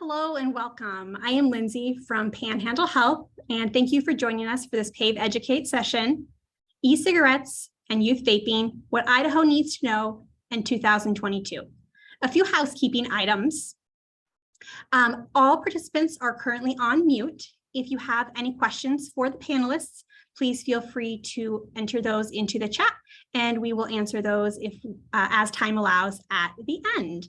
Hello and welcome. I am Lindsay from Panhandle Health, and thank you for joining us for this PAVe Educate session, E-cigarettes and youth vaping, what Idaho needs to know in 2022. A few housekeeping items. All participants are currently on mute. If you have any questions for the panelists, please feel free to enter those into the chat, and we will answer those as time allows at the end.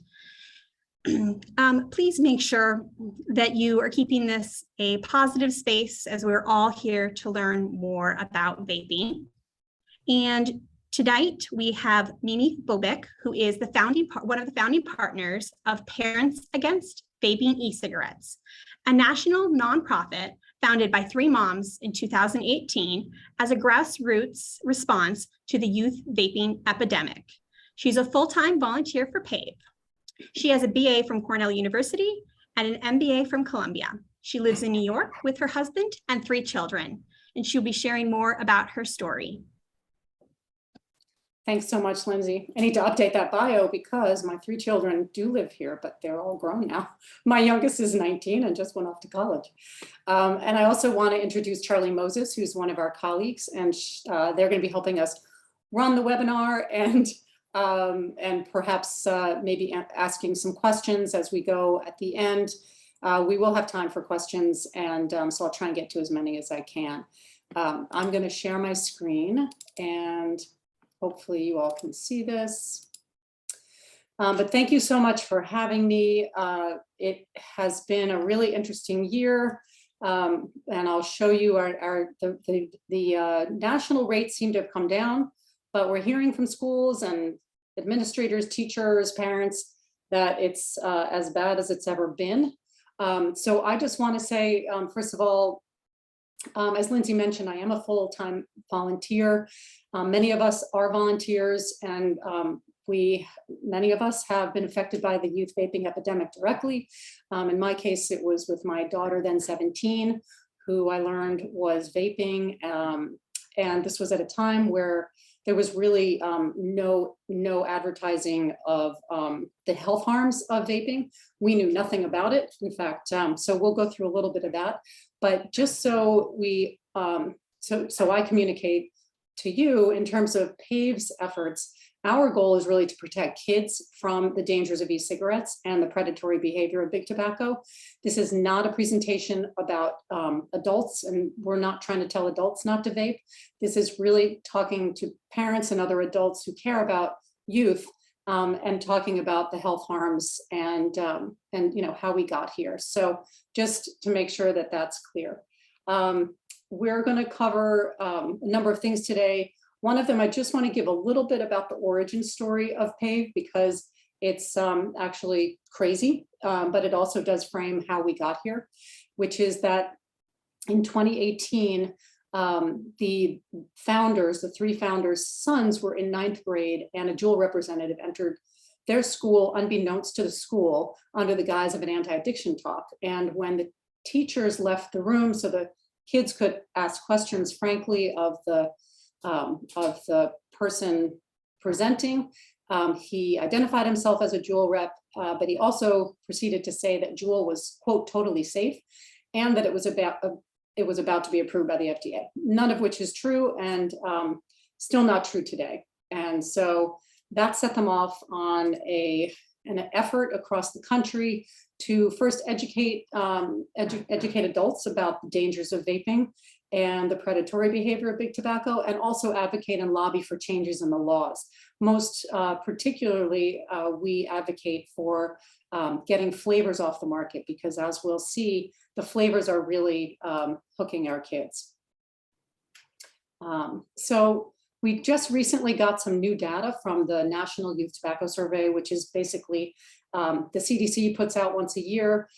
Please make sure that you are keeping this a positive space, as we're all here to learn more about vaping. And tonight we have Mimi Bobek, who is one of the founding partners of Parents Against Vaping E-Cigarettes, a national nonprofit founded by 3 moms in 2018 as a grassroots response to the youth vaping epidemic. She's a full-time volunteer for PAVe. She has a BA from Cornell University and an MBA from Columbia. She lives in New York with her husband and 3 children, and she'll be sharing more about her story. Thanks so much, Lindsay. I need to update that bio because my 3 children do live here, but they're all grown now. My youngest is 19 and just went off to college. And I also want to introduce Charlie Moses, who's one of our colleagues, and they're going to be helping us run the webinar and perhaps maybe asking some questions as we go at the end. We will have time for questions, and so I'll try and get to as many as I can. I'm going to share my screen, and hopefully you all can see this. But thank you so much for having me. It has been a really interesting year, and I'll show you the national rates seem to have come down, but we're hearing from schools and administrators, teachers, parents, that it's as bad as it's ever been. So I just want to say, first of all, as Lindsay mentioned, I am a full-time volunteer. Many of us are volunteers, and many of us have been affected by the youth vaping epidemic directly. In my case, it was with my daughter, then 17, who I learned was vaping. And this was at a time where there was really no advertising of the health harms of vaping. We knew nothing about it, in fact. So we'll go through a little bit of that. But just so we, so I communicate to you in terms of PAVE's efforts, our goal is really to protect kids from the dangers of e-cigarettes and the predatory behavior of big tobacco. This is not a presentation about adults, and we're not trying to tell adults not to vape. This is really talking to parents and other adults who care about youth, and talking about the health harms and how we got here. So just to make sure that that's clear. We're going to cover a number of things today. One of them, I just want to give a little bit about the origin story of PAVE, because it's actually crazy, but it also does frame how we got here, which is that in 2018, the 3 founders' sons were in 9th grade, and a JUUL representative entered their school unbeknownst to the school under the guise of an anti-addiction talk. And when the teachers left the room so the kids could ask questions frankly of the person presenting, he identified himself as a JUUL rep, but he also proceeded to say that JUUL was, quote, totally safe, and that it was about to be approved by the FDA, none of which is true, and still not true today. And so that set them off on an effort across the country to first educate adults about the dangers of vaping and the predatory behavior of big tobacco, and also advocate and lobby for changes in the laws. Most particularly, we advocate for getting flavors off the market, because as we'll see, the flavors are really hooking our kids. So we just recently got some new data from the National Youth Tobacco Survey, which is basically the CDC puts out once a year.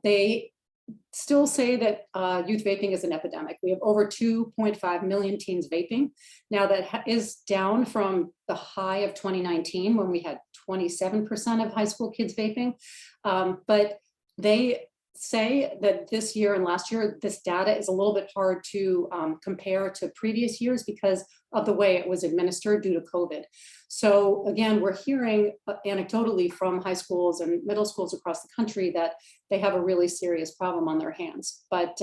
They still say that youth vaping is an epidemic. We have over 2.5 million teens vaping. Now that is down from the high of 2019, when we had 27% of high school kids vaping. But they say that this year and last year, this data is a little bit hard to compare to previous years because of the way it was administered due to COVID. So again, we're hearing anecdotally from high schools and middle schools across the country that they have a really serious problem on their hands. But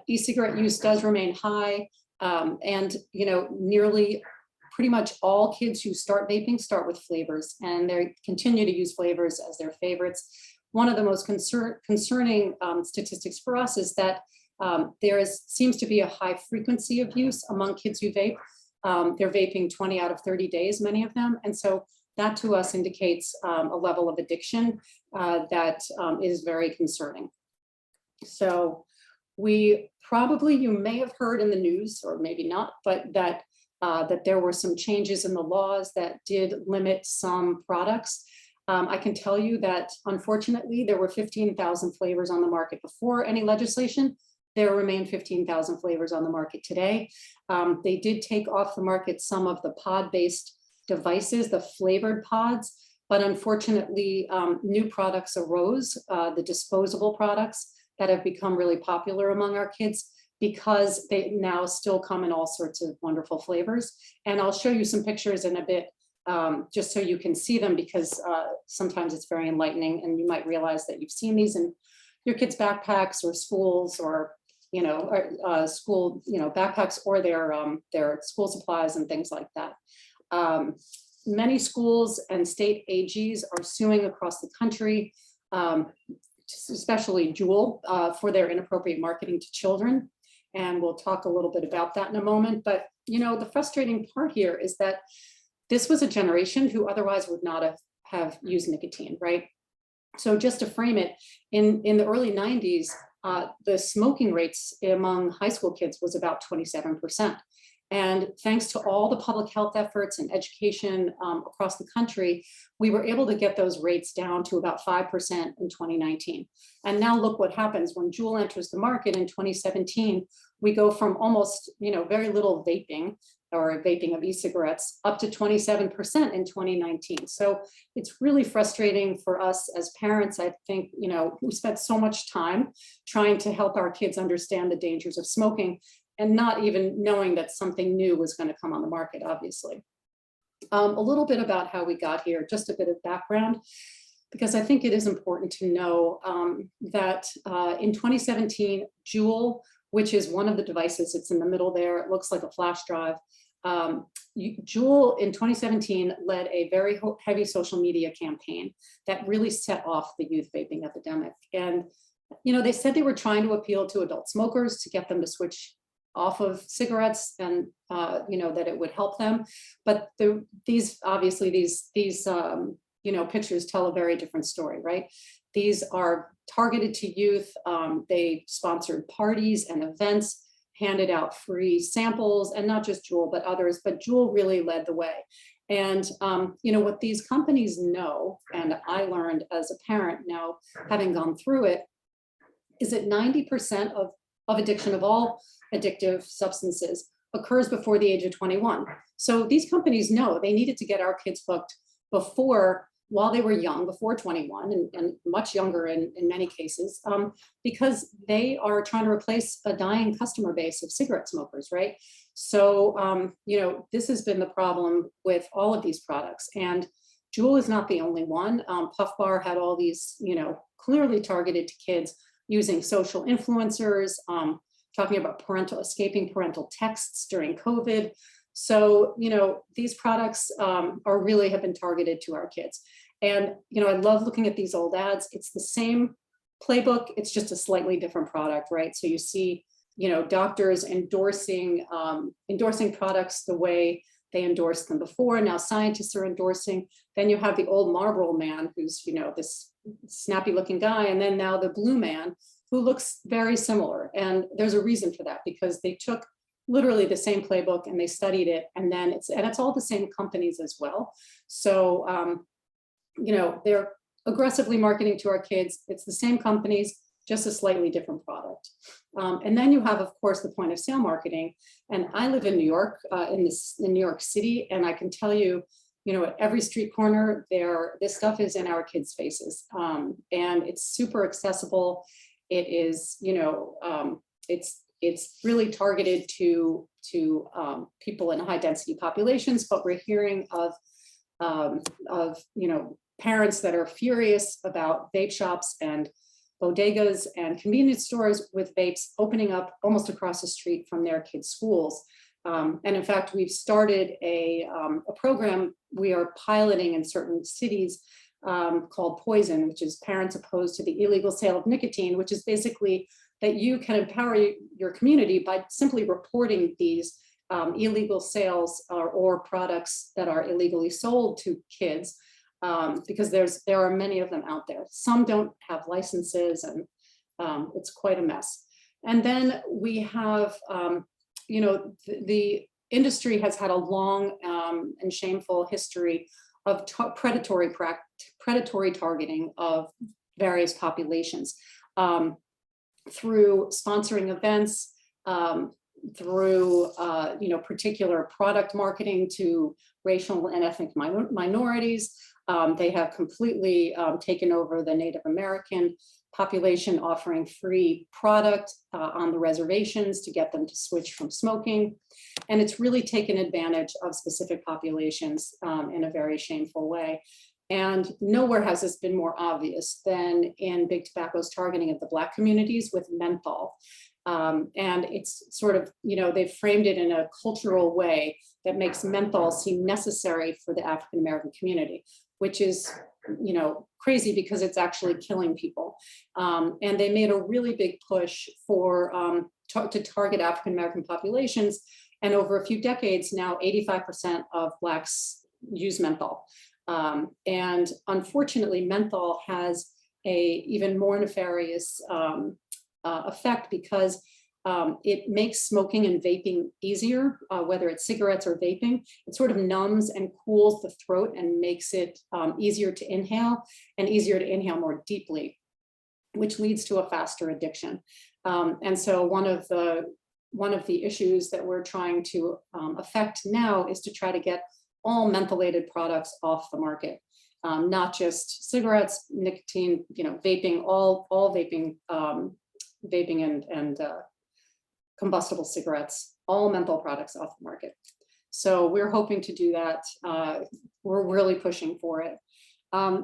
e-cigarette use does remain high, and nearly pretty much all kids who start vaping start with flavors, and they continue to use flavors as their favorites. One of the most concerning statistics for us is that seems to be a high frequency of use among kids who vape. They're vaping 20 out of 30 days, many of them. And so that to us indicates a level of addiction that is very concerning. So you may have heard in the news, or maybe not, but that there were some changes in the laws that did limit some products. I can tell you that unfortunately there were 15,000 flavors on the market before any legislation. There remain 15,000 flavors on the market today. They did take off the market some of the pod-based devices, the flavored pods, but unfortunately new products arose, the disposable products that have become really popular among our kids because they now still come in all sorts of wonderful flavors. And I'll show you some pictures in a bit just so you can see them, because sometimes it's very enlightening and you might realize that you've seen these in your kids' backpacks or schools, or school backpacks, or their school supplies and things like that. Many schools and state AGs are suing across the country, especially JUUL, for their inappropriate marketing to children. And we'll talk a little bit about that in a moment. But the frustrating part here is that this was a generation who otherwise would not have used nicotine, right? So just to frame it, in the early 90s, the smoking rates among high school kids was about 27%. And thanks to all the public health efforts and education across the country, we were able to get those rates down to about 5% in 2019. And now look what happens when JUUL enters the market in 2017. We go from almost, very little vaping, or vaping of e-cigarettes, up to 27% in 2019. So it's really frustrating for us as parents. I think, we spent so much time trying to help our kids understand the dangers of smoking and not even knowing that something new was going to come on the market, obviously. A little bit about how we got here, just a bit of background, because I think it is important to know that in 2017, JUUL, which is one of the devices, it's in the middle there, it looks like a flash drive. JUUL in 2017 led a very heavy social media campaign that really set off the youth vaping epidemic. And, they said they were trying to appeal to adult smokers to get them to switch off of cigarettes, and, that it would help them. But these pictures tell a very different story, right? These are targeted to youth. They sponsored parties and events, handed out free samples, and not just JUUL, but others, but JUUL really led the way. And, what these companies know, and I learned as a parent now, having gone through it, is that 90% of addiction, of all addictive substances, occurs before the age of 21. So these companies know they needed to get our kids hooked while they were young, before 21, and much younger in many cases, because they are trying to replace a dying customer base of cigarette smokers, right? So, this has been the problem with all of these products. And JUUL is not the only one. Puff Bar had all these, clearly targeted to kids, using social influencers, talking about escaping parental texts during COVID. So, these products really have been targeted to our kids. And, I love looking at these old ads. It's the same playbook. It's just a slightly different product, right? So you see, doctors endorsing products the way they endorsed them before. Now scientists are endorsing. Then you have the old Marlboro man, who's, this snappy looking guy. And then now the blue man, who looks very similar. And there's a reason for that, because they took literally the same playbook and they studied it, and then it's all the same companies as well. So, they're aggressively marketing to our kids. It's the same companies, just a slightly different product. And then you have, of course, the point of sale marketing. And I live in New York, in New York City, and I can tell you you know, at every street corner there, this stuff is in our kids' faces. And it's super accessible. It is, you know, it's really targeted to people in high density populations, but we're hearing of you know, parents that are furious about vape shops and bodegas and convenience stores with vapes opening up almost across the street from their kids' schools. And in fact, we've started a program we are piloting in certain cities called Poison, which is Parents Opposed to the Illegal Sale of Nicotine, which is basically that you can empower your community by simply reporting these illegal sales or products that are illegally sold to kids, because there are many of them out there. Some don't have licenses, and it's quite a mess. And then we have, you know, the industry has had a long and shameful history of predatory targeting of various populations through sponsoring events, through you know, particular product marketing to racial and ethnic minorities. They have completely taken over the Native American population, offering free product on the reservations to get them to switch from smoking. And it's really taken advantage of specific populations in a very shameful way. And nowhere has this been more obvious than in Big Tobacco's targeting of the Black communities with menthol. And it's sort of, you know, they've framed it in a cultural way that makes menthol seem necessary for the African-American community, which is, you know, crazy because it's actually killing people. And they made a really big push for to target African-American populations. And over a few decades now, 85% of Blacks use menthol. And unfortunately, menthol has a even more nefarious effect because it makes smoking and vaping easier, whether it's cigarettes or vaping. It sort of numbs and cools the throat and makes it easier to inhale and easier to inhale more deeply, which leads to a faster addiction. And so one of the issues that we're trying to affect now is to try to get all mentholated products off the market, not just cigarettes, nicotine, you know, vaping, all vaping, vaping and combustible cigarettes, all menthol products off the market. So we're hoping to do that. We're really pushing for it.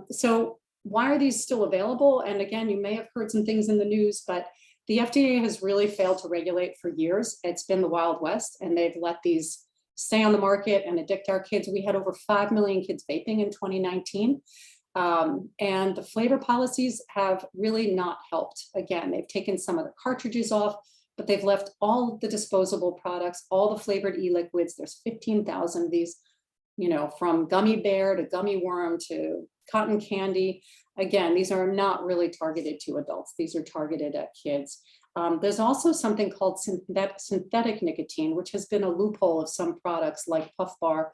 So why are these still available? And again, you may have heard some things in the news, but the FDA has really failed to regulate for years. It's been the Wild West, and they've let these stay on the market and addict our kids. We had over 5 million kids vaping in 2019. And the flavor policies have really not helped. Again, they've taken some of the cartridges off, but they've left all the disposable products, all the flavored e-liquids. There's 15,000 of these, you know, from gummy bear to gummy worm to cotton candy. Again, these are not really targeted to adults. These are targeted at kids. There's also something called synthetic nicotine, which has been a loophole of some products like Puff Bar,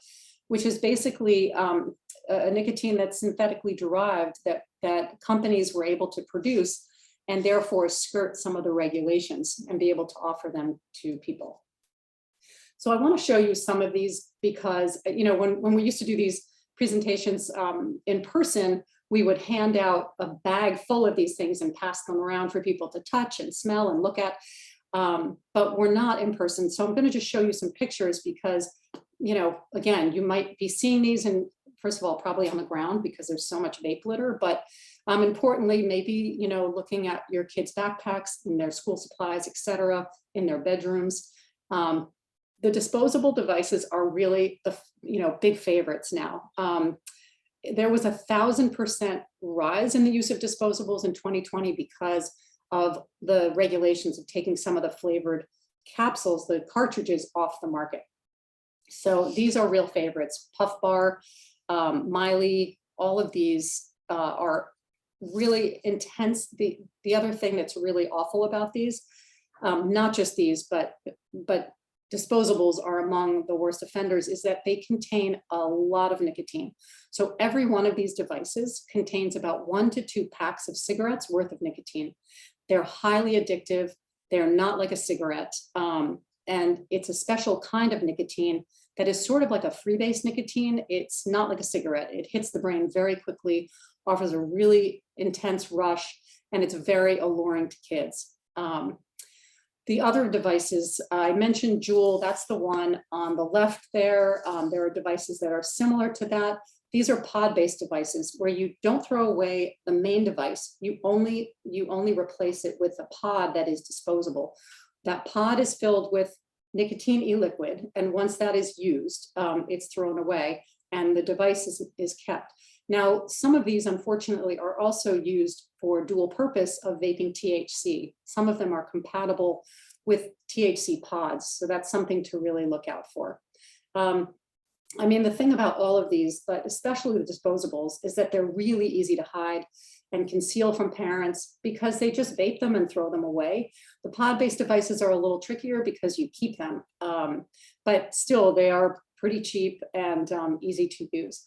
which is basically a nicotine that's synthetically derived that companies were able to produce and therefore skirt some of the regulations and be able to offer them to people. So I want to show you some of these because, you know, when we used to do these presentations in person, we would hand out a bag full of these things and pass them around for people to touch and smell and look at. But we're not in person. So I'm going to just show you some pictures because, you know, again, you might be seeing these and first of all, probably on the ground because there's so much vape litter, but importantly, maybe, you know, looking at your kids' backpacks and their school supplies, et cetera, in their bedrooms. The disposable devices are really the, you know, big favorites now. There was 1,000% rise in the use of disposables in 2020 because of the regulations of taking some of the flavored capsules, the cartridges off the market. So these are real favorites. Puff Bar, Miley, all of these are really intense. The other thing that's really awful about these, not just these, but disposables are among the worst offenders, is that they contain a lot of nicotine. So every one of these devices contains about 1 to 2 packs of cigarettes worth of nicotine. They're highly addictive. They're not like a cigarette. And it's a special kind of nicotine that is sort of like a freebase nicotine. It's not like a cigarette. It hits the brain very quickly, offers a really intense rush, and it's very alluring to kids. The other devices, I mentioned JUUL, that's the one on the left there. There are devices that are similar to that. These are pod-based devices where you don't throw away the main device. You only replace it with a pod that is disposable. That pod is filled with nicotine e-liquid, and once that is used, it's thrown away and the device is kept. Now, some of these, unfortunately, are also used for dual purpose of vaping THC. Some of them are compatible with THC pods, so that's something to really look out for. I mean, the thing about all of these, but especially the disposables, is that they're really easy to hide and conceal from parents because they just vape them and throw them away. The pod-based devices are a little trickier because you keep them, but still they are pretty cheap and easy to use.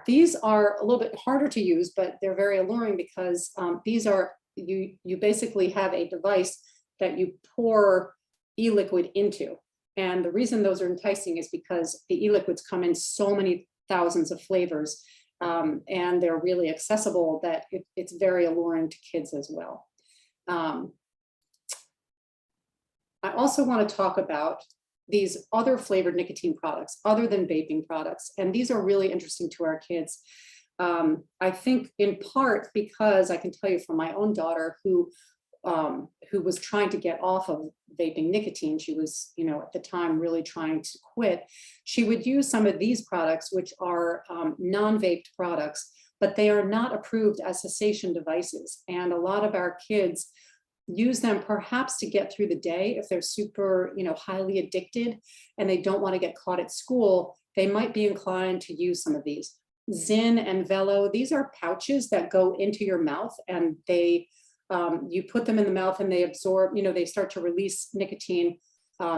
These are a little bit harder to use, but they're very alluring because these are, you basically have a device that you pour e-liquid into. And the reason those are enticing is because the e-liquids come in so many thousands of flavors and they're really accessible that it's very alluring to kids as well. I also want to talk about these other flavored nicotine products other than vaping products. And these are really interesting to our kids. I think in part because I can tell you from my own daughter who was trying to get off of vaping nicotine. She was, at the time really trying to quit. She would use some of these products, which are non-vaped products, but they are not approved as cessation devices. And a lot of our kids use them perhaps to get through the day if they're super, highly addicted and they don't want to get caught at school. They might be inclined to use some of these. Zyn and Velo, these are pouches that go into your mouth and they you put them in the mouth and they absorb, they start to release nicotine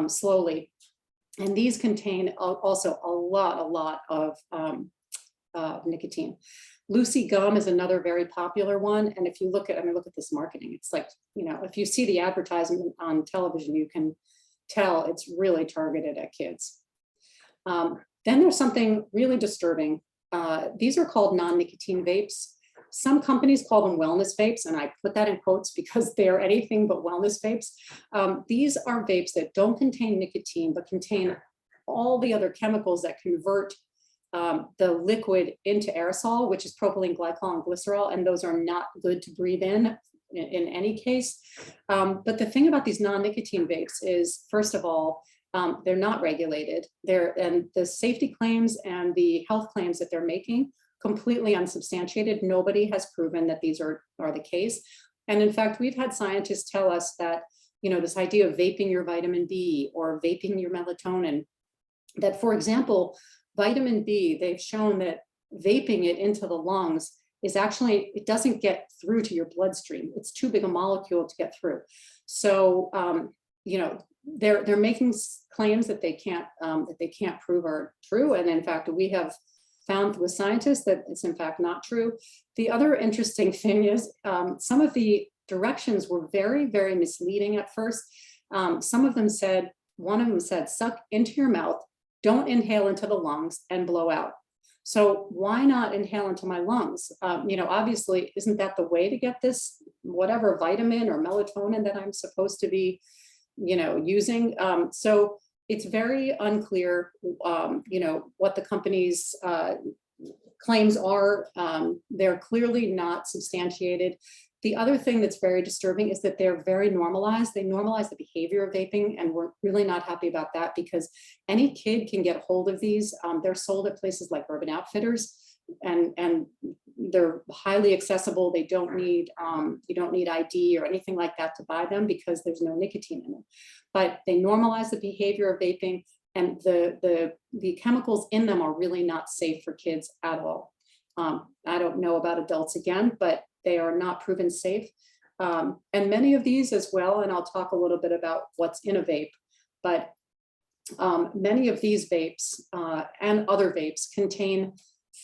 slowly. And these contain also a lot of nicotine. Lucy gum is another very popular one. And if you look at, look at this marketing, it's like, if you see the advertisement on television, you can tell it's really targeted at kids. Then there's something really disturbing. These are called non-nicotine vapes. Some companies call them wellness vapes, and I put that in quotes because they are anything but wellness vapes. These are vapes that don't contain nicotine, but contain all the other chemicals that convert the liquid into aerosol, which is propylene glycol and glycerol, and those are not good to breathe in any case. But the thing about these non-nicotine vapes is, first of all, they're not regulated. And the safety claims and the health claims that they're making completely unsubstantiated. Nobody has proven that these are the case. And in fact, we've had scientists tell us that, this idea of vaping your vitamin B or vaping your melatonin, that for example, vitamin B, they've shown that vaping it into the lungs is actually, it doesn't get through to your bloodstream. It's too big a molecule to get through. So, they're making claims that they can't prove are true. And in fact, we have found with scientists that it's in fact not true. The other interesting thing is some of the directions were very, very misleading at first. Some of them said, one of them said, suck into your mouth, don't inhale into the lungs and blow out. So why not inhale into my lungs? Obviously, isn't that the way to get this, whatever vitamin or melatonin that I'm supposed to be, using? So it's very unclear, what the company's claims are. They're clearly not substantiated. The other thing that's very disturbing is that they're very normalized. They normalize the behavior of vaping, and we're really not happy about that because any kid can get a hold of these. They're sold at places like Urban Outfitters, and they're highly accessible. They don't need, you don't need ID or anything like that to buy them because there's no nicotine in them. But they normalize the behavior of vaping, and the chemicals in them are really not safe for kids at all. I don't know about adults again, but they are not proven safe. And many of these as well, and I'll talk a little bit about what's in a vape, but many of these vapes and other vapes contain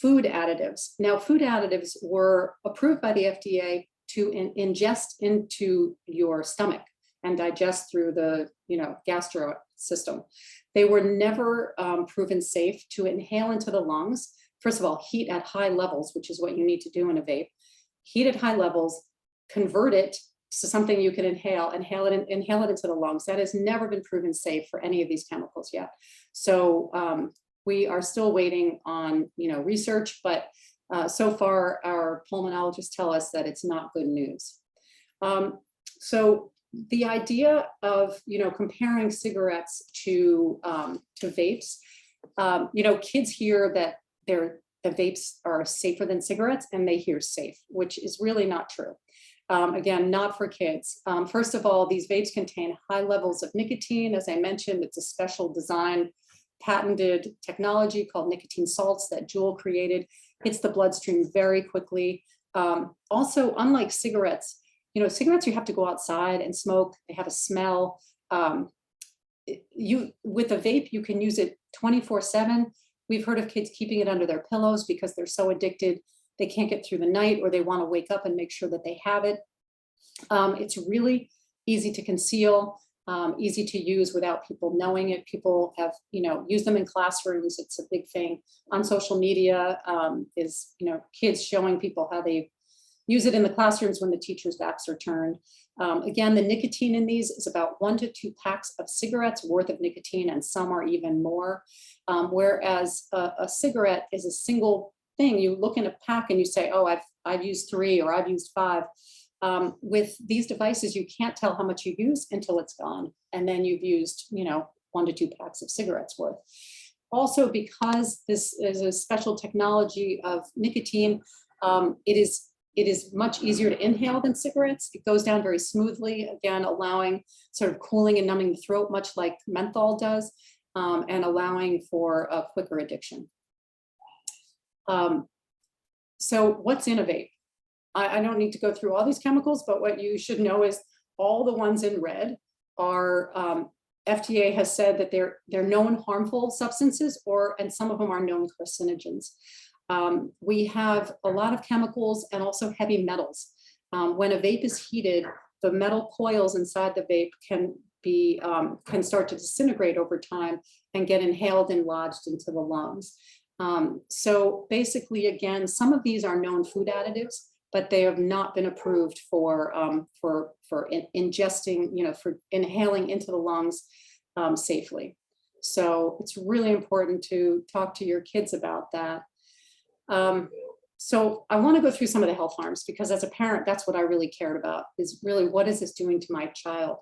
food additives. Now, food additives were approved by the FDA to ingest into your stomach and digest through the gastro system. They were never proven safe to inhale into the lungs. First of all, heat at high levels, which is what you need to do in a vape. Heat at high levels, convert it to something you can inhale it into the lungs. That has never been proven safe for any of these chemicals yet. So we are still waiting on research, but so far our pulmonologists tell us that it's not good news. So the idea of comparing cigarettes to vapes, kids hear that the vapes are safer than cigarettes, and they hear safe, which is really not true. Again, not for kids. First of all, these vapes contain high levels of nicotine. As I mentioned, it's a special design, patented technology called nicotine salts that JUUL created. Hits the bloodstream very quickly. Also, unlike cigarettes, cigarettes you have to go outside and smoke. They have a smell. With a vape, you can use it 24/7. We've heard of kids keeping it under their pillows because they're so addicted they can't get through the night, or they want to wake up and make sure that they have it. It's really easy to conceal, easy to use without people knowing it. People have, used them in classrooms. It's a big thing on social media. Is kids showing people how they use it in the classrooms when the teachers' backs are turned. Again, the nicotine in these is about 1 to 2 packs of cigarettes worth of nicotine, and some are even more. Whereas a cigarette is a single thing. You look in a pack and you say, oh, I've used 3 or I've used 5. With these devices, you can't tell how much you use until it's gone. And then you've used, 1 to 2 packs of cigarettes worth. Also, because this is a special technology of nicotine, it is much easier to inhale than cigarettes. It goes down very smoothly, again, allowing sort of cooling and numbing the throat, much like menthol does, and allowing for a quicker addiction. So what's in a vape? I don't need to go through all these chemicals, but what you should know is all the ones in red are, FDA has said that they're known harmful substances, and some of them are known carcinogens. We have a lot of chemicals and also heavy metals. When a vape is heated, the metal coils inside the vape can start to disintegrate over time and get inhaled and lodged into the lungs. So basically, again, some of these are known food additives, but they have not been approved for ingesting, for inhaling into the lungs safely. So it's really important to talk to your kids about that. So I want to go through some of the health harms, because as a parent, that's what I really cared about, is really, what is this doing to my child?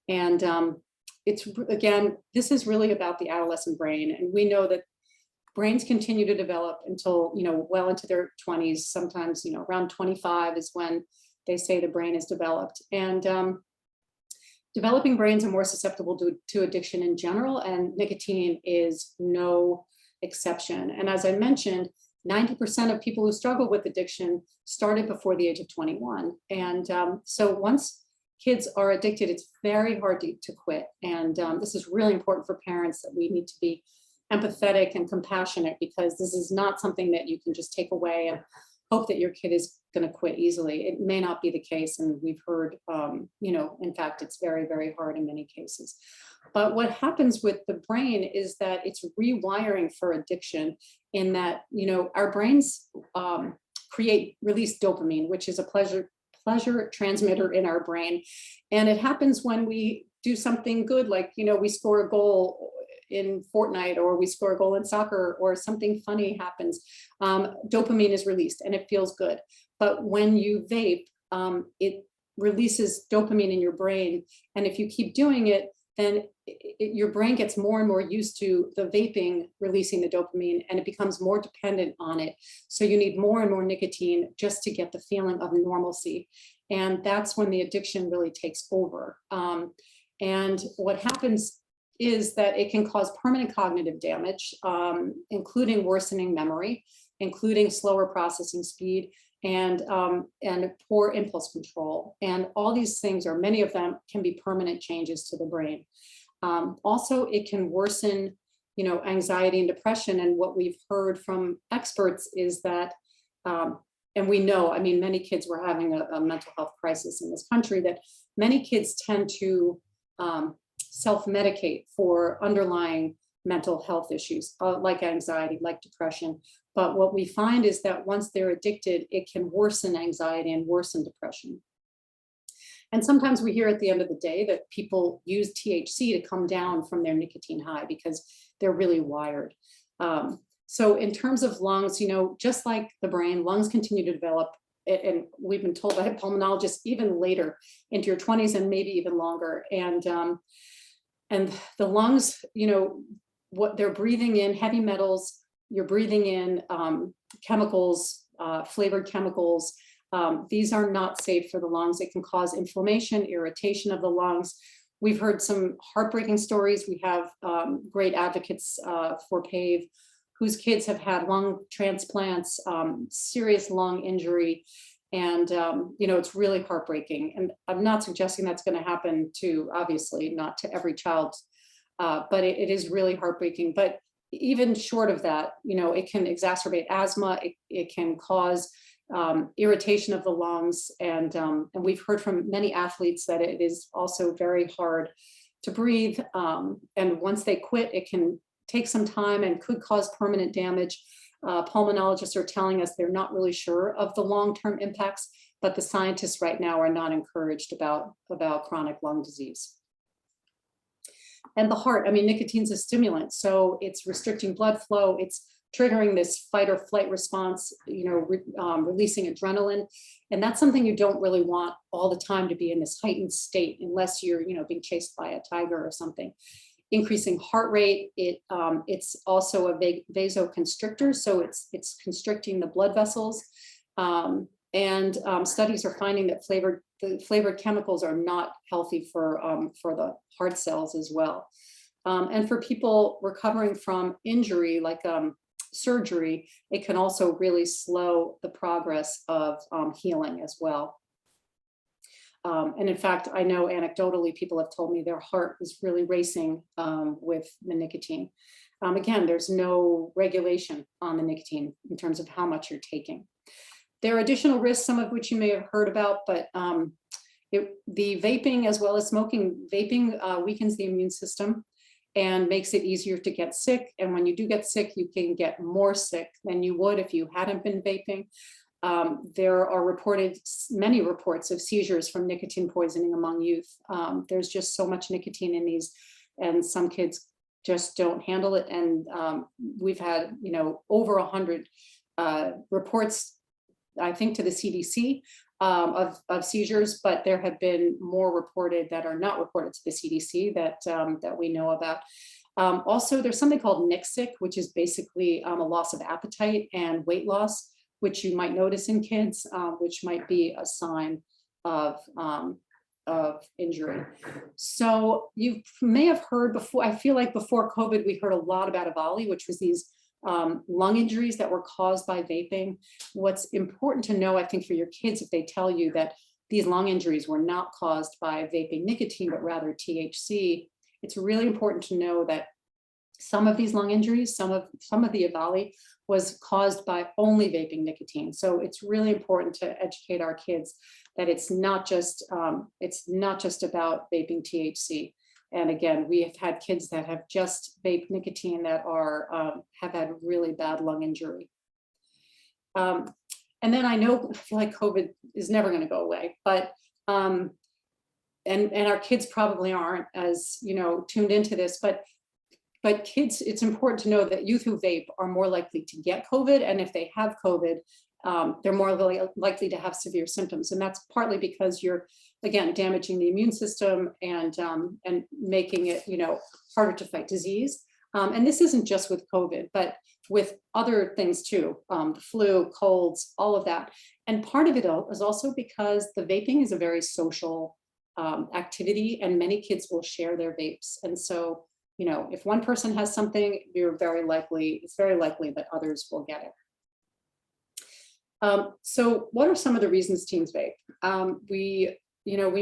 And it's, again, this is really about the adolescent brain. And we know that brains continue to develop until, well into their 20s, sometimes, around 25 is when they say the brain is developed. And developing brains are more susceptible to addiction in general, and nicotine is no exception. And as I mentioned, 90% of people who struggle with addiction started before the age of 21. And so once kids are addicted, it's very hard to quit. And this is really important for parents, that we need to be empathetic and compassionate, because this is not something that you can just take away and hope that your kid is going to quit easily. It may not be the case. And we've heard, in fact, it's very, very hard in many cases. But what happens with the brain is that it's rewiring for addiction, in that, our brains release dopamine, which is a pleasure transmitter in our brain. And it happens when we do something good, like, we score a goal in Fortnite, or we score a goal in soccer, or something funny happens. Dopamine is released and it feels good. But when you vape, it releases dopamine in your brain. And if you keep doing it, then your brain gets more and more used to the vaping releasing the dopamine, and it becomes more dependent on it. So you need more and more nicotine just to get the feeling of normalcy. And that's when the addiction really takes over. And what happens is that it can cause permanent cognitive damage, including worsening memory, including slower processing speed, and poor impulse control. And all these things, or many of them, can be permanent changes to the brain. Also, it can worsen, anxiety and depression. And what we've heard from experts is that, and we know, many kids were having a mental health crisis in this country, that many kids tend to self-medicate for underlying mental health issues like anxiety, like depression. But what we find is that once they're addicted, it can worsen anxiety and worsen depression. And sometimes we hear at the end of the day that people use THC to come down from their nicotine high because they're really wired. So in terms of lungs, you know, just like the brain, lungs continue to develop, and we've been told by pulmonologists even later into your 20s and maybe even longer. And the lungs, you know, what they're breathing in, heavy metals, you're breathing in chemicals, flavored chemicals. These are not safe for the lungs. It can cause inflammation, irritation of the lungs. We've heard some heartbreaking stories. We have great advocates for PAVe whose kids have had lung transplants, serious lung injury. And, you know, it's really heartbreaking. And I'm not suggesting that's going to happen to, obviously, not to every child, but it is really heartbreaking. But even short of that, you know, it can exacerbate asthma. It can cause irritation of the lungs. And we've heard from many athletes that it is also very hard to breathe. And once they quit, it can take some time and could cause permanent damage. Pulmonologists are telling us they're not really sure of the long-term impacts, but the scientists right now are not encouraged about chronic lung disease. And the heart, I mean, nicotine's a stimulant, so it's restricting blood flow. It's triggering this fight or flight response, you know, releasing adrenaline. And that's something you don't really want all the time, to be in this heightened state, unless you're, you know, being chased by a tiger or something. Increasing heart rate, it's also a vasoconstrictor, so it's constricting the blood vessels. Studies are finding that the flavored chemicals are not healthy for the heart cells as well. And for people recovering from injury, like surgery, it can also really slow the progress of healing as well. And in fact, I know anecdotally, people have told me their heart is really racing with the nicotine. Again, there's no regulation on the nicotine in terms of how much you're taking. There are additional risks, some of which you may have heard about, but the vaping as well as smoking, vaping weakens the immune system and makes it easier to get sick. And when you do get sick, you can get more sick than you would if you hadn't been vaping. There are many reports of seizures from nicotine poisoning among youth. There's just so much nicotine in these, and some kids just don't handle it. And we've had, you know, over 100 reports, I think, to the CDC of seizures, but there have been more reported that are not reported to the CDC that we know about. Also, there's something called NICSIC, which is basically a loss of appetite and weight loss, which you might notice in kids, which might be a sign of injury. So you may have heard before, I feel like before COVID, we heard a lot about EVALI, which was these lung injuries that were caused by vaping. What's important to know, I think, for your kids, if they tell you that these lung injuries were not caused by vaping nicotine, but rather THC, it's really important to know that some of these lung injuries, some of the EVALI was caused by only vaping nicotine. So it's really important to educate our kids that it's not just about vaping THC. And again, we have had kids that have just vaped nicotine that have had really bad lung injury. And then I feel like COVID is never going to go away, but and our kids probably aren't as, you know, tuned into this, but kids, it's important to know that youth who vape are more likely to get COVID, and if they have COVID, they're more likely to have severe symptoms, and that's partly because you're, again, damaging the immune system and making it, you know, harder to fight disease. And this isn't just with COVID, but with other things too, the flu, colds, all of that. And part of it is also because the vaping is a very social activity, and many kids will share their vapes. And so, you know, if one person has something, it's very likely that others will get it. So what are some of the reasons teens vape? We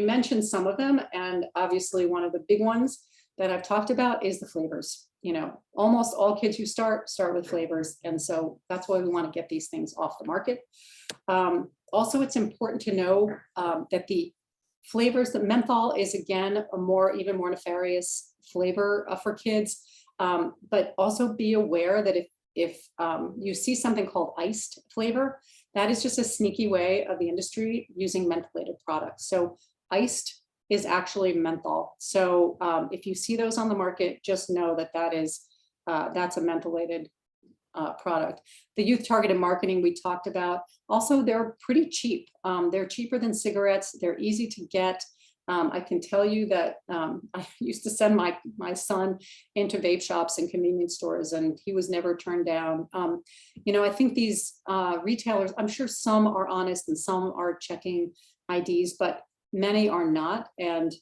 mentioned some of them, and obviously one of the big ones that I've talked about is the flavors. You know, almost all kids who start with flavors, and so that's why we want to get these things off the market. Also, it's important to know that the Flavors, the menthol is again a even more nefarious flavor for kids, but also be aware that if you see something called iced flavor, that is just a sneaky way of the industry using mentholated products. So iced is actually menthol. So if you see those on the market, just know that that's a mentholated product. The youth targeted marketing we talked about. Also, they're pretty cheap. They're cheaper than cigarettes. They're easy to get. I can tell you that I used to send my son into vape shops and convenience stores, and he was never turned down. You know, I think these retailers, I'm sure some are honest and some are checking IDs, but many are not. And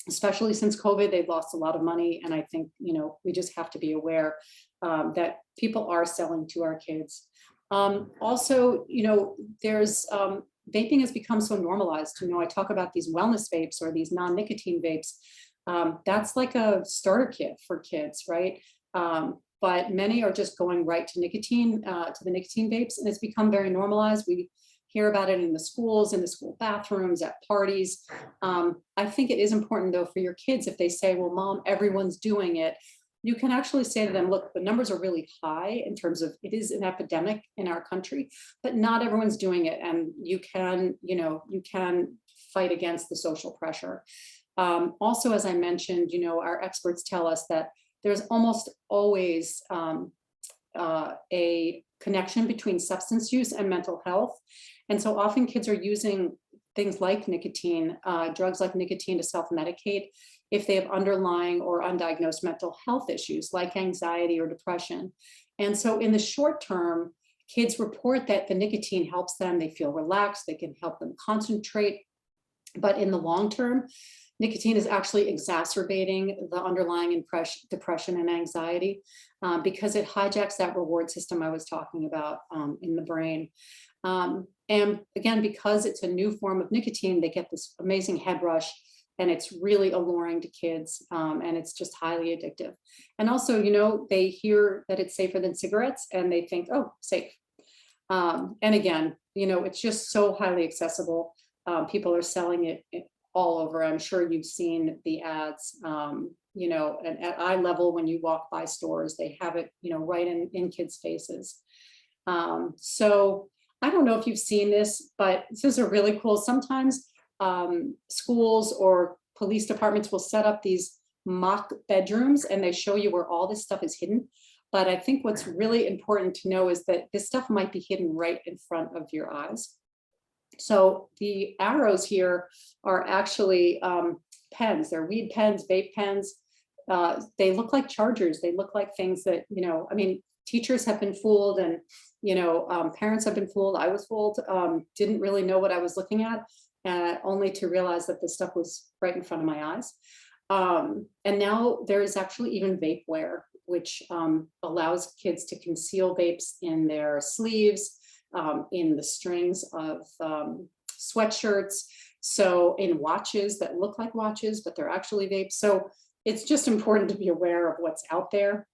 especially since COVID, they've lost a lot of money. And I think, you know, we just have to be aware that people are selling to our kids. Also, you know, there's vaping has become so normalized. You know, I talk about these wellness vapes or these non-nicotine vapes. That's like a starter kit for kids, right? But many are just going right to nicotine, to the nicotine vapes, and it's become very normalized. We hear about it in the schools, in the school bathrooms, at parties. I think it is important though for your kids, if they say, well, mom, everyone's doing it, you can actually say to them, look, the numbers are really high in terms of it is an epidemic in our country, but not everyone's doing it. And you can, you know, you can fight against the social pressure. Also, as I mentioned, you know, our experts tell us that there's almost always a connection between substance use and mental health. And so often kids are using things like nicotine, drugs like nicotine to self-medicate if they have underlying or undiagnosed mental health issues like anxiety or depression. And so in the short term, kids report that the nicotine helps them, they feel relaxed, they can help them concentrate. But in the long term, nicotine is actually exacerbating the underlying depression and anxiety because it hijacks that reward system I was talking about in the brain. And again, because it's a new form of nicotine, they get this amazing head rush, and it's really alluring to kids, and it's just highly addictive. And also, you know, they hear that it's safer than cigarettes and they think, oh, safe. And again, you know, it's just so highly accessible. People are selling it all over. I'm sure you've seen the ads, you know, and at eye level, when you walk by stores, they have it, you know, right in kids' faces. So I don't know if you've seen this, but this is a really cool, sometimes schools or police departments will set up these mock bedrooms and they show you where all this stuff is hidden. But I think what's really important to know is that this stuff might be hidden right in front of your eyes. So the arrows here are actually pens. They're weed pens, vape pens. They look like chargers. They look like things that, you know, I mean, teachers have been fooled, and, you know, parents have been fooled. I was fooled, didn't really know what I was looking at, only to realize that this stuff was right in front of my eyes. And now there is actually even vapeware, which allows kids to conceal vapes in their sleeves, in the strings of sweatshirts, so in watches that look like watches, but they're actually vapes. So it's just important to be aware of what's out there.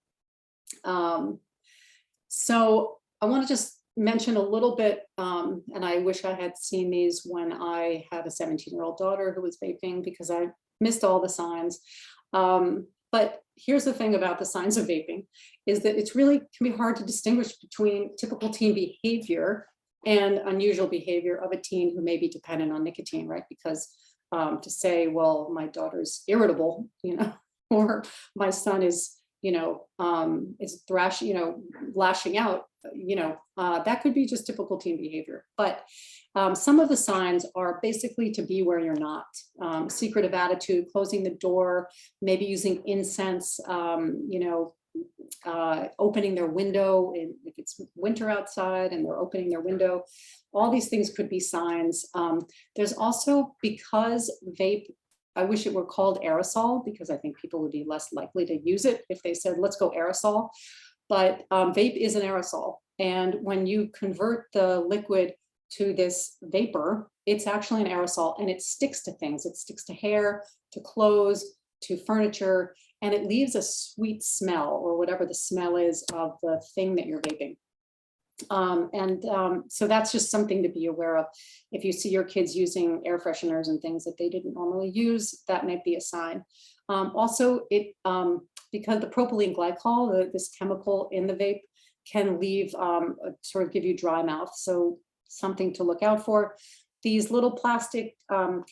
So I want to just mention a little bit, and I wish I had seen these when I had a 17-year-old daughter who was vaping, because I missed all the signs. But here's the thing about the signs of vaping, is that it's really can be hard to distinguish between typical teen behavior and unusual behavior of a teen who may be dependent on nicotine, right? Because to say, well, my daughter's irritable, you know, or my son is, you know, is thrashing, you know, lashing out, you know, that could be just typical teen behavior. But some of the signs are basically to be where you're not. Secretive attitude, closing the door, maybe using incense, you know, opening their window if it's winter outside and they're opening their window. All these things could be signs. There's also, because vape, I wish it were called aerosol, because I think people would be less likely to use it if they said, let's go aerosol. But vape is an aerosol. And when you convert the liquid to this vapor, it's actually an aerosol, and it sticks to things. It sticks to hair, to clothes, to furniture, and it leaves a sweet smell, or whatever the smell is of the thing that you're vaping. So that's just something to be aware of. If you see your kids using air fresheners and things that they didn't normally use, that might be a sign. Also, because the propylene glycol, this chemical in the vape, can leave sort of give you dry mouth. So something to look out for. These little plastic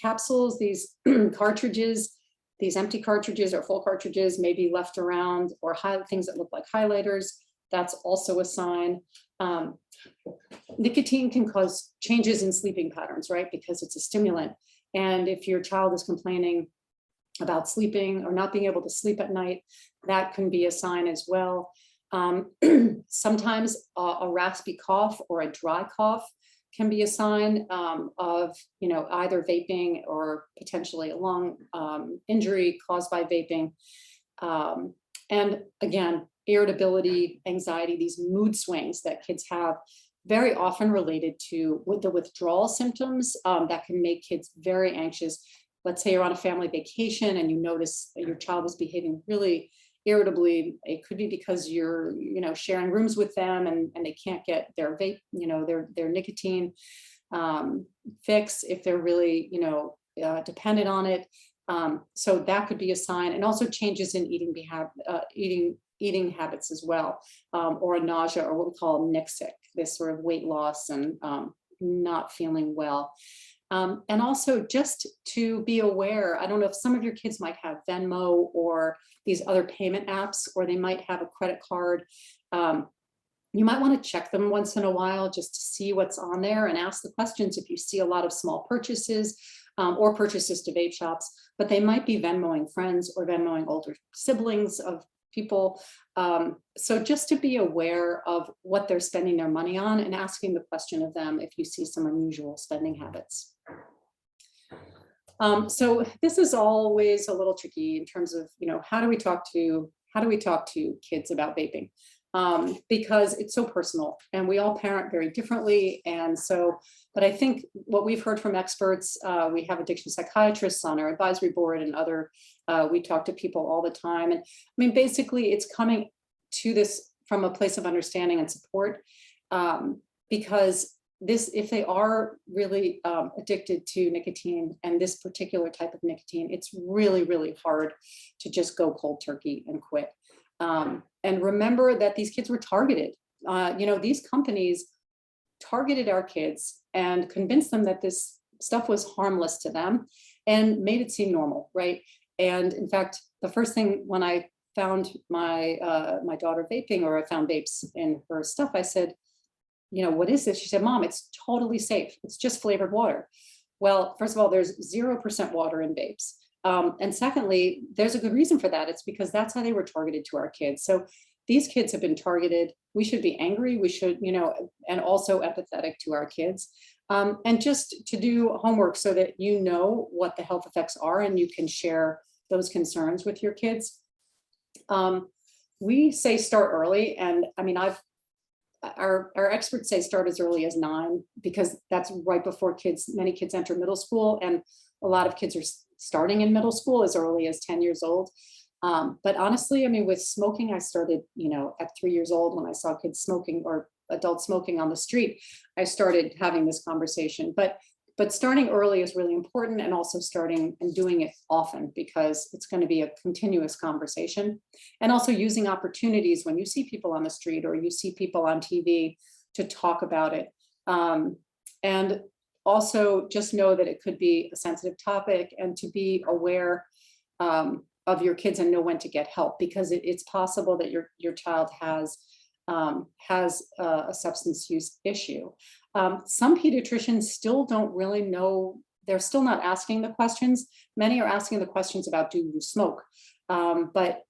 capsules, these cartridges, these empty cartridges or full cartridges may be left around, or things that look like highlighters. That's also a sign. Nicotine can cause changes in sleeping patterns, right? Because it's a stimulant. And if your child is complaining about sleeping or not being able to sleep at night, that can be a sign as well. Sometimes a raspy cough or a dry cough can be a sign of, either vaping or potentially a lung injury caused by vaping. And again, irritability, anxiety, these mood swings that kids have, very often related to the withdrawal symptoms that can make kids very anxious. Let's say you're on a family vacation and you notice that your child is behaving really irritably. It could be because you're, sharing rooms with them and they can't get their vape, their nicotine fix if they're really, dependent on it. So that could be a sign, and also changes in eating habits as well, or a nausea, or what we call nixic, this sort of weight loss and not feeling well. And also just to be aware, I don't know if some of your kids might have Venmo or these other payment apps, or they might have a credit card. You might want to check them once in a while just to see what's on there and ask the questions if you see a lot of small purchases or purchases to vape shops, but they might be Venmoing friends or Venmoing older siblings of people. So just to be aware of what they're spending their money on and asking the question of them if you see some unusual spending habits. So this is always a little tricky in terms of, how do we talk to kids about vaping? Because it's so personal and we all parent very differently. And so, but I think what we've heard from experts, we have addiction psychiatrists on our advisory board and other, we talk to people all the time. And I mean, basically it's coming to this from a place of understanding and support, because if they are really addicted to nicotine and this particular type of nicotine, it's really, really hard to just go cold turkey and quit. And remember that these kids were targeted. These companies targeted our kids and convinced them that this stuff was harmless to them and made it seem normal, right? And in fact, the first thing when I found my daughter vaping, or I found vapes in her stuff, I said, what is this? She said, Mom, it's totally safe. It's just flavored water. Well, first of all, there's 0% water in vapes. And secondly, there's a good reason for that. It's because that's how they were targeted to our kids. So these kids have been targeted. We should be angry. We should, and also empathetic to our kids. And just to do homework so that you know what the health effects are and you can share those concerns with your kids. We say start early. And I mean, our experts say start as early as 9, because that's right before many kids enter middle school. And a lot of kids are starting in middle school as early as 10 years old. But honestly, I mean, with smoking, I started, at 3 years old when I saw kids smoking or adults smoking on the street, I started having this conversation. But starting early is really important, and also starting and doing it often, because it's going to be a continuous conversation. And also using opportunities when you see people on the street or you see people on TV to talk about it. And also just know that it could be a sensitive topic, and to be aware of your kids and know when to get help, because it's possible that your child has a substance use issue. Some pediatricians still don't really know, they're still not asking the questions. Many are asking the questions about, do you smoke? But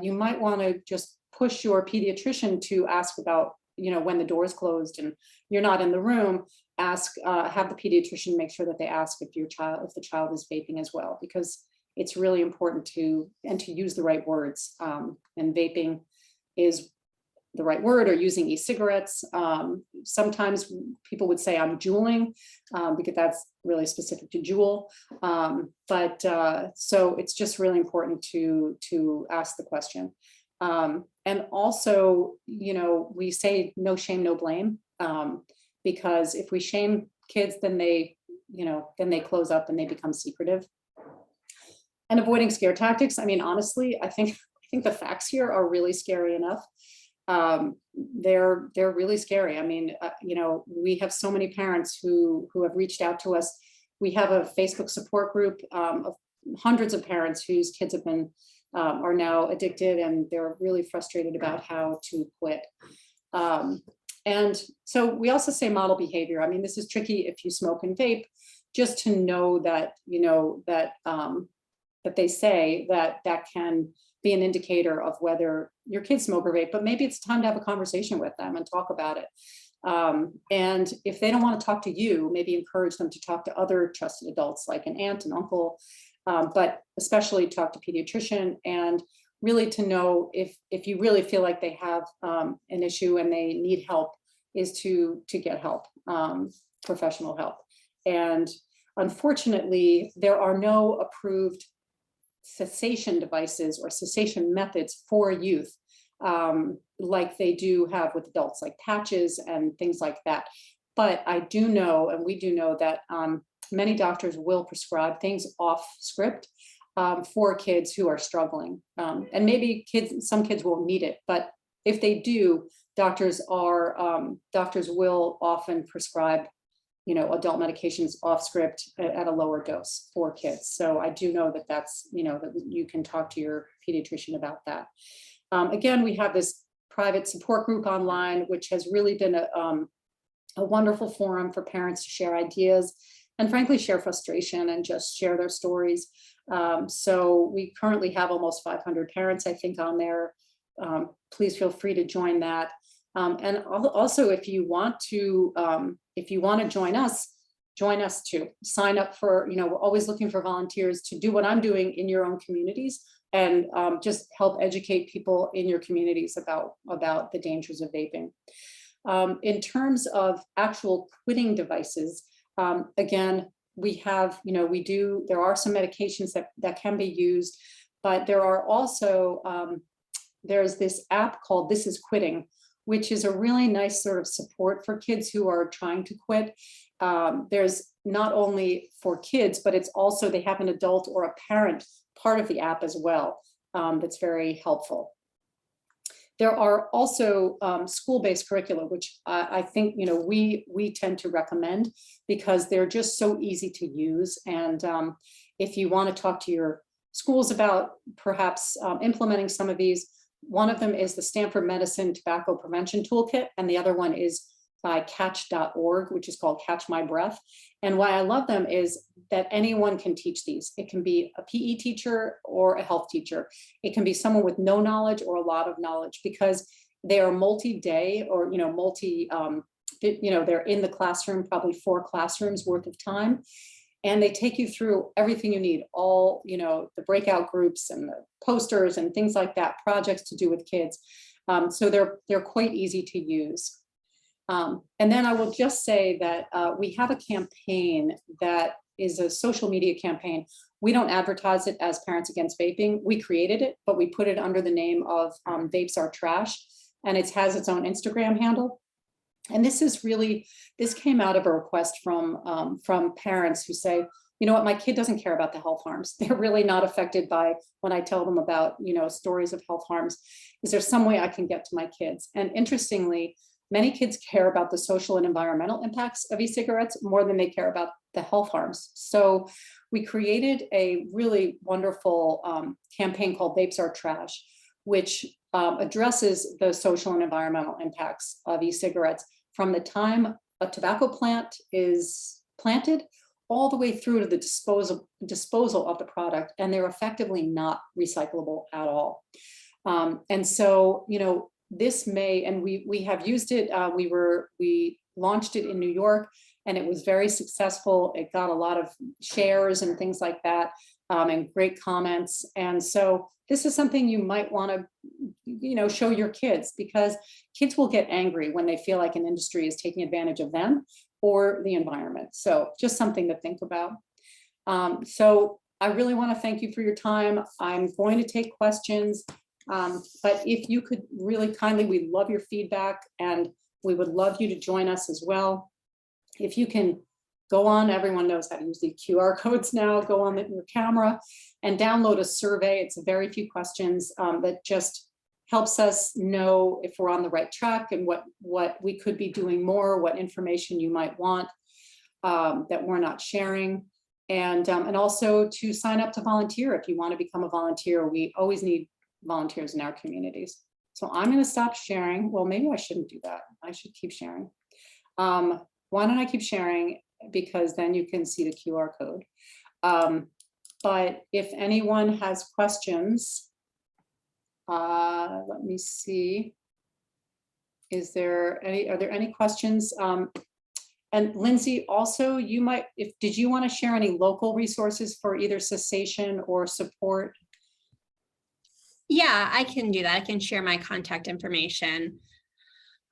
you might want to just push your pediatrician to ask about, when the door is closed and you're not in the room, have the pediatrician make sure that they ask if the child is vaping as well, because it's really important to use the right words. And vaping is the right word, or using e-cigarettes. Sometimes people would say I'm JUULing, because that's really specific to JUUL. So it's just really important to ask the question. And also, we say no shame, no blame. Because if we shame kids, then they, then they close up and they become secretive. And avoiding scare tactics. I mean, honestly, I think the facts here are really scary enough. They're really scary. I mean, we have so many parents who have reached out to us. We have a Facebook support group of hundreds of parents whose kids have been are now addicted, and they're really frustrated about how to quit. And so we also say model behavior. I mean, this is tricky if you smoke and vape, just to know that, that they say that can be an indicator of whether your kids smoke or vape, but maybe it's time to have a conversation with them and talk about it. And if they don't want to talk to you, maybe encourage them to talk to other trusted adults like an aunt, an uncle, but especially talk to pediatrician, and really to know if you really feel like they have an issue and they need help, is to get help, professional help. And unfortunately, there are no approved cessation devices or cessation methods for youth, like they do have with adults, like patches and things like that. But I do know, and we do know, that many doctors will prescribe things off script for kids who are struggling. And maybe some kids won't need it, but if they do, doctors will often prescribe, adult medications off script at a lower dose for kids. So I do know that that's, that you can talk to your pediatrician about that. Again, we have this private support group online, which has really been a wonderful forum for parents to share ideas and frankly share frustration and just share their stories. So we currently have almost 500 parents, I think, on there. Please feel free to join that. And also, if you want to join us too. Sign up for, we're always looking for volunteers to do what I'm doing in your own communities, and just help educate people in your communities about the dangers of vaping. In terms of actual quitting devices, again, we have, there are some medications that can be used, but there are also, there's this app called This Is Quitting, which is a really nice sort of support for kids who are trying to quit. There's not only for kids, but it's also, they have an adult or a parent part of the app as well. That's very helpful. There are also school-based curricula, which I think we tend to recommend because they're just so easy to use. And if you want to talk to your schools about perhaps implementing some of these, one of them is the Stanford Medicine Tobacco Prevention Toolkit, and the other one is by catch.org, which is called Catch My Breath. And why I love them is that anyone can teach these. It can be a PE teacher or a health teacher. It can be someone with no knowledge or a lot of knowledge, because they are multi-day or, they're in the classroom, probably 4 classrooms worth of time. And they take you through everything you need, all, the breakout groups and the posters and things like that, projects to do with kids. So they're quite easy to use. And then I will just say that we have a campaign that is a social media campaign. We don't advertise it as Parents Against Vaping. We created it, but we put it under the name of Vapes Are Trash, and it has its own Instagram handle. And this came out of a request from parents who say, you know what, my kid doesn't care about the health harms. They're really not affected by when I tell them about, stories of health harms. Is there some way I can get to my kids? And interestingly, many kids care about the social and environmental impacts of e-cigarettes more than they care about the health harms. So we created a really wonderful campaign called Vapes Are Trash, which addresses the social and environmental impacts of e-cigarettes from the time a tobacco plant is planted all the way through to the disposal of the product, and they're effectively not recyclable at all. And so, this may, and we have used it, we launched it in New York, and it was very successful. It got a lot of shares and things like that, and great comments. And so this is something you might want to, show your kids, because kids will get angry when they feel like an industry is taking advantage of them or the environment. So just something to think about. So I really want to thank you for your time. I'm going to take questions, but if you could really kindly, we love your feedback, and We would love you to join us as well. If you can go on, everyone knows how to use the QR codes now, go on your camera and download a survey. It's very few questions that just helps us know if we're on the right track and what we could be doing more, what information you might want that we're not sharing. And also to sign up to volunteer if you want to become a volunteer. We always need volunteers in our communities. So I'm going to stop sharing. Well, maybe I shouldn't do that. I should keep sharing. Why don't I keep sharing? Because then you can see the QR code. But if anyone has questions, let me see. Are there any questions? And Lindsay, also, you might, did you want to share any local resources for either cessation or support? Yeah, I can do that. I can share my contact information.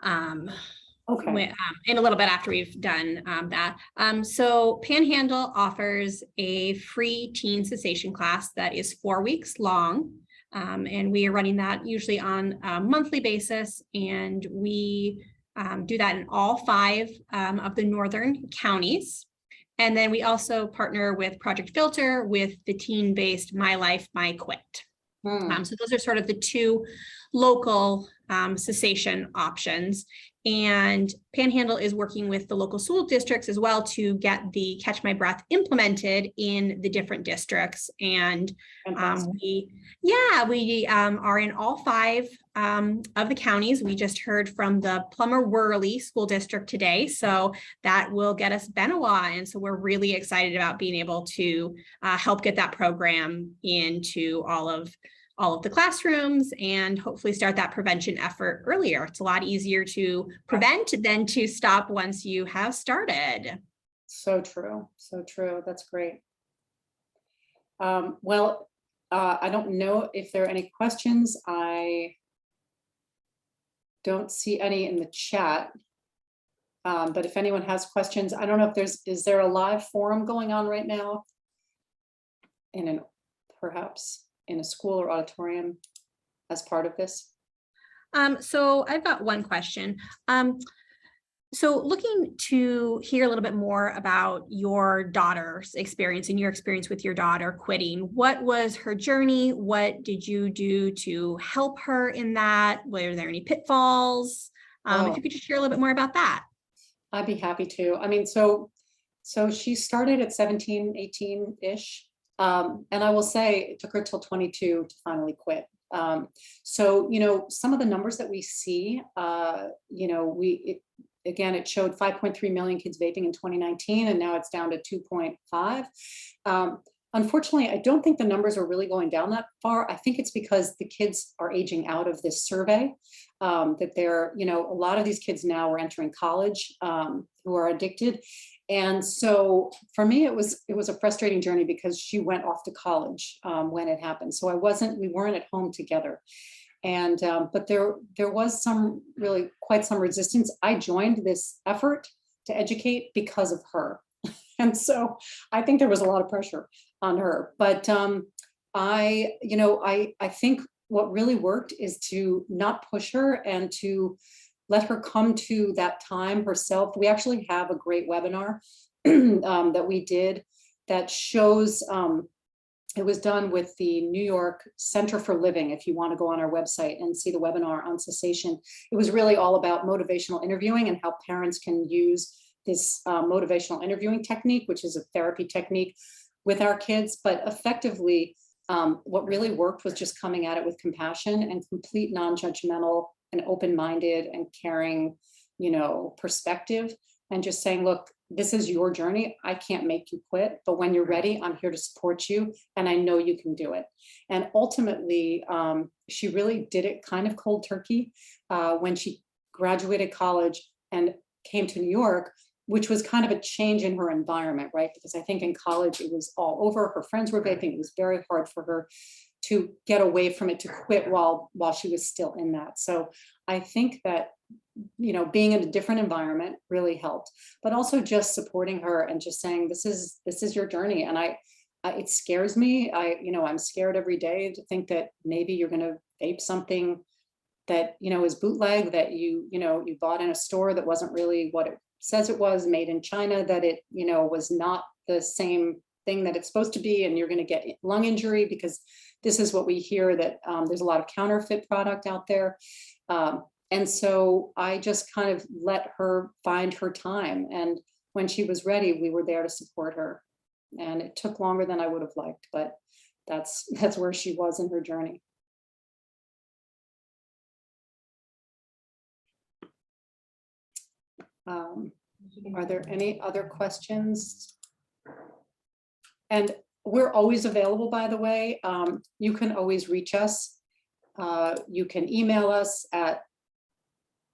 Okay. In a little bit after we've done that. So Panhandle offers a free teen cessation class that is 4 weeks long. And we are running that usually on a monthly basis. And we do that in all 5 of the northern counties. And then we also partner with Project Filter with the teen-based My Life, My Quit. So those are sort of the 2 local cessation options. And Panhandle is working with the local school districts as well to get the Catch My Breath implemented in the different districts. And we are in all 5 of the counties. We just heard from the Plummer Worley School District today, so that will get us Benawa. And so we're really excited about being able to help get that program into all of the classrooms and hopefully start that prevention effort earlier. It's a lot easier to prevent than to stop once you have started. So true. So true. That's great. Well, I don't know if there are any questions. I don't see any in the chat. But if anyone has questions, I don't know if is there a live forum going on right now? Perhaps in a school or auditorium as part of this? So I've got one question. So looking to hear a little bit more about your daughter's experience and your experience with your daughter quitting. What was her journey? What did you do to help her in that? Were there any pitfalls? If you could just share a little bit more about that. I'd be happy to. I mean, so she started at 17, 18-ish. And I will say it took her till 22 to finally quit. So, some of the numbers that we see, it showed 5.3 million kids vaping in 2019, and now it's down to 2.5. Unfortunately, I don't think the numbers are really going down that far. I think it's because the kids are aging out of this survey, that they're, a lot of these kids now are entering college who are addicted. And so for me, it was a frustrating journey because she went off to college when it happened. So we weren't at home together. And, but there was quite some resistance. I joined this effort to educate because of her. And so I think there was a lot of pressure on her, but I think what really worked is to not push her and to let her come to that time herself. We actually have a great webinar that we did that shows, it was done with the New York Center for Living. If you want to go on our website and see the webinar on cessation, it was really all about motivational interviewing and how parents can use this motivational interviewing technique, which is a therapy technique with our kids. But effectively, what really worked was just coming at it with compassion and complete non-judgmental and open-minded and caring, perspective, and just saying, look, this is your journey. I can't make you quit, but when you're ready, I'm here to support you. And I know you can do it. And ultimately, she really did it kind of cold turkey when she graduated college and came to New York, which was kind of a change in her environment, right? Because I think in college, it was all over. Her friends were vaping. It was very hard for her to get away from it, to quit while she was still in that. So I think that, being in a different environment really helped, but also just supporting her and just saying, this is your journey. And it scares me. I'm scared every day to think that maybe you're going to vape something that, is bootleg, that you bought in a store that wasn't really what it says it was, made in China, that it, was not the same thing that it's supposed to be, and you're going to get lung injury, because this is what we hear, that there's a lot of counterfeit product out there. And so I just kind of let her find her time. And when she was ready, we were there to support her. And it took longer than I would have liked, but that's where she was in her journey. Are there any other questions? And we're always available, by the way. You can always reach us. You can email us at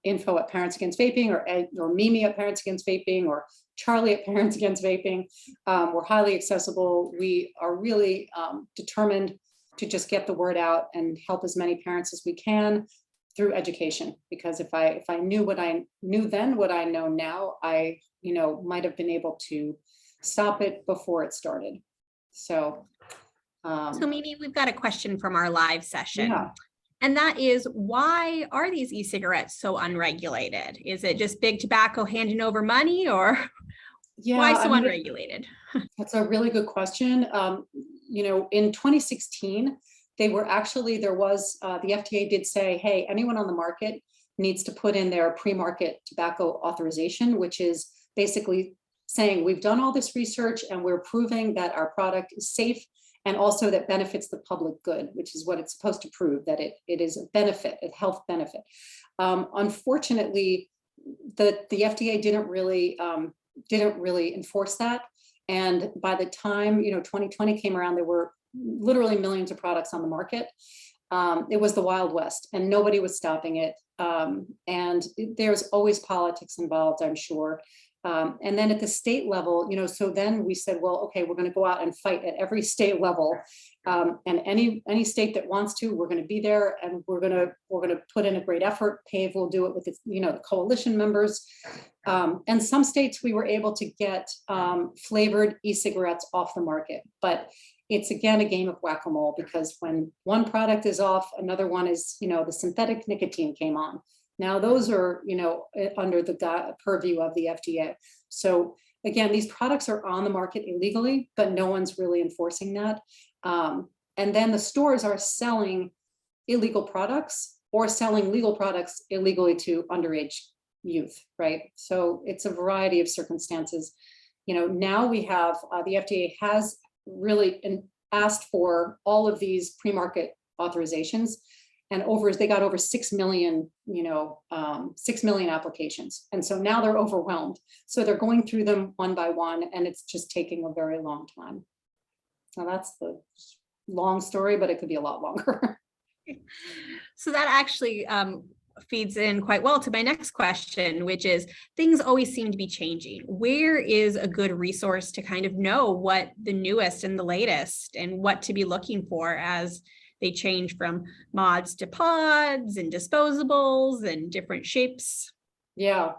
info@parentsagainst-vaping, or Mimi at Parents Against Vaping, or Charlie at Parents Against Vaping. We're highly accessible. We are really determined to just get the word out and help as many parents as we can through education. Because if I knew what I knew then, what I know now, I might have been able to stop it before it started. So Mimi, we've got a question from our live session. yeah. And that is, why are these e-cigarettes so unregulated? Is it just big tobacco handing over money, or why so unregulated? That's a really good question. In 2016, the FDA did say, hey, anyone on the market needs to put in their pre-market tobacco authorization, which is basically saying we've done all this research and we're proving that our product is safe, and also that benefits the public good, which is what it's supposed to prove, that it is a benefit, a health benefit. Unfortunately, the FDA didn't really enforce that. And by the time 2020 came around, there were literally millions of products on the market. It was the Wild West, and nobody was stopping it. And there's always politics involved, I'm sure. And then at the state level, so then we said, well, okay, we're going to go out and fight at every state level. And any state that wants to, we're going to be there, and we're going to put in a great effort. PAVe will do it with its, the coalition members. And some states we were able to get flavored e-cigarettes off the market, but it's again a game of whack-a-mole, because when one product is off, another one is, the synthetic nicotine came on. Now those are, under the purview of the FDA. So again, these products are on the market illegally, but no one's really enforcing that. And then the stores are selling illegal products or selling legal products illegally to underage youth, right? So it's a variety of circumstances. Now we have, the FDA has really asked for all of these pre-market authorizations, and they got over 6 million, 6 million applications. And so now they're overwhelmed. So they're going through them one by one, and it's just taking a very long time. Now that's the long story, but it could be a lot longer. So that actually feeds in quite well to my next question, which is, things always seem to be changing. Where is a good resource to kind of know what the newest and the latest, and what to be looking for as they change from mods to pods and disposables and different shapes? Yeah.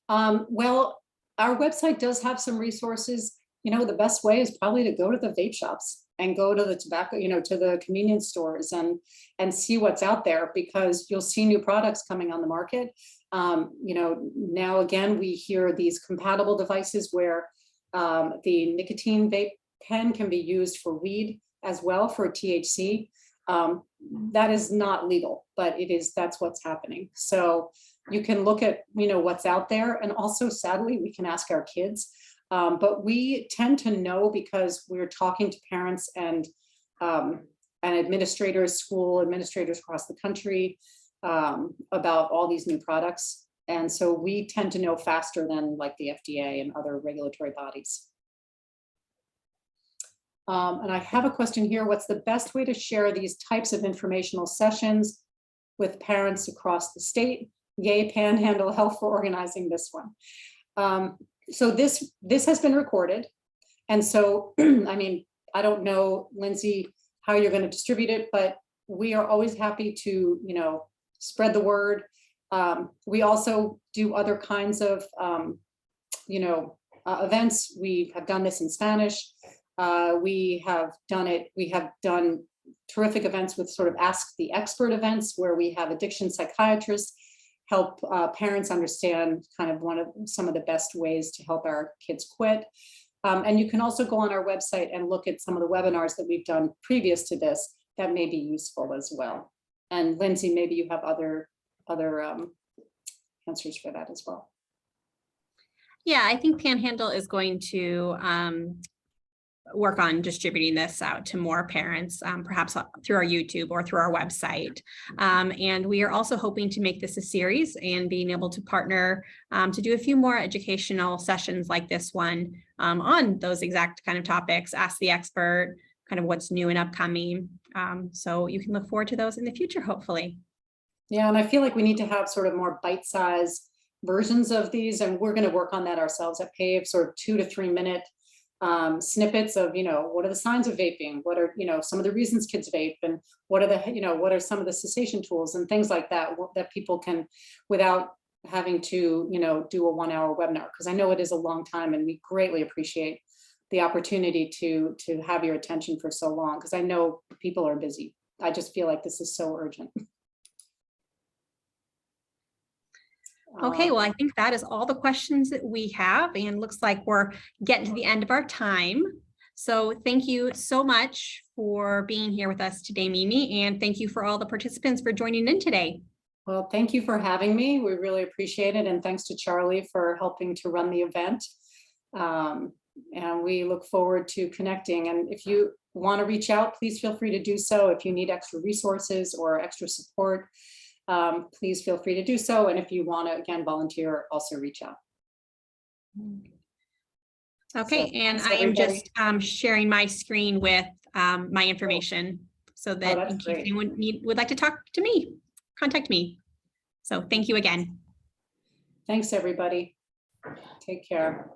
Well, our website does have some resources. The best way is probably to go to the vape shops and go to the tobacco, to the convenience stores and see what's out there, because you'll see new products coming on the market. Now again, we hear these compatible devices where the nicotine vape pen can be used for weed as well, for THC. That is not legal, but that's what's happening. So you can look at, what's out there. And also, sadly, we can ask our kids. But we tend to know because we're talking to parents and administrators, school administrators across the country about all these new products. And so we tend to know faster than like the FDA and other regulatory bodies. And I have a question here. What's the best way to share these types of informational sessions with parents across the state? Yay, Panhandle Health, for organizing this one. So this has been recorded. And so, I mean, I don't know, Lindsay, how you're going to distribute it, but we are always happy to, spread the word. We also do other kinds of, events. We have done this in Spanish. We have done terrific events with sort of Ask the Expert events, where we have addiction psychiatrists help parents understand kind of some of the best ways to help our kids quit. And you can also go on our website and look at some of the webinars that we've done previous to this that may be useful as well. And Lindsay, maybe you have other answers for that as well. Yeah, I think Panhandle is going to work on distributing this out to more parents, perhaps through our YouTube or through our website. And we are also hoping to make this a series and being able to partner to do a few more educational sessions like this one on those exact kind of topics, Ask the Expert, kind of what's new and upcoming. So you can look forward to those in the future, hopefully. Yeah, and I feel like we need to have sort of more bite-sized versions of these, and we're going to work on that ourselves at PAVe, sort of 2 to 3 minute snippets of, what are the signs of vaping? What are, some of the reasons kids vape, and what are the, what are some of the cessation tools and things like that, that people can, without having to, do a 1-hour webinar, because I know it is a long time, and we greatly appreciate the opportunity to have your attention for so long, because I know people are busy. I just feel like this is so urgent. Okay, well, I think that is all the questions that we have, and looks like we're getting to the end of our time. So thank you so much for being here with us today, Mimi, and thank you for all the participants for joining in today. Well, thank you for having me. We really appreciate it. And thanks to Charlie for helping to run the event. And we look forward to connecting. And if you want to reach out, please feel free to do so. If you need extra resources or extra support, please feel free to do so. And if you want to, again, volunteer, also reach out. Okay, so, and I am just sharing my screen with my information so that in case anyone would like to talk to me, contact me. So thank you again. Thanks, everybody. Take care.